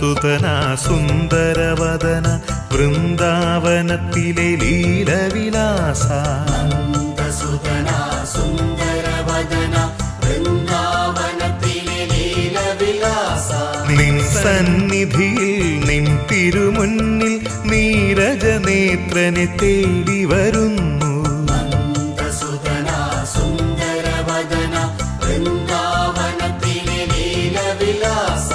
നന്ദസുതന സുന്ദരവദന വൃന്ദാവനത്തിലെ ലീലവിലാസ നന്ദസുതന സുന്ദരവദന വൃന്ദാവനത്തിലെ ലീലവിലാസ നിൻ സന്നിധിയിൽ നിൻ തിരുമുന്നിൽ നീരജനേത്രനെ തേടി വരുന്നു. നന്ദസുതന സുന്ദരവദന വൃന്ദാവനത്തിലെ ലീലവിലാസ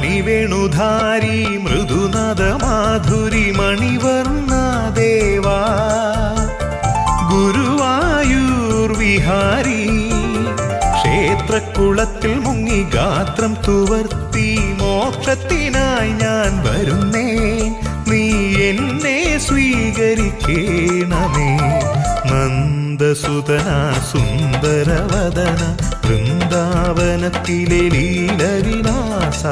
മണിവേണുധാരി മൃദുനദമാധുരി മണിവർണ്ണ ദേവാ ഗുരുവായൂർ വിഹാരി ക്ഷേത്രക്കുളത്തിൽ മുങ്ങി ഗാത്രം തുവർത്തി മോക്ഷത്തിനായി ഞാൻ വരുന്നേ നീ എന്നെ സ്വീകരിക്കേണമേ. നന്ദസുതന സുന്ദരവദന വൃന്ദാവനത്തിലെ ലീലവിലാസ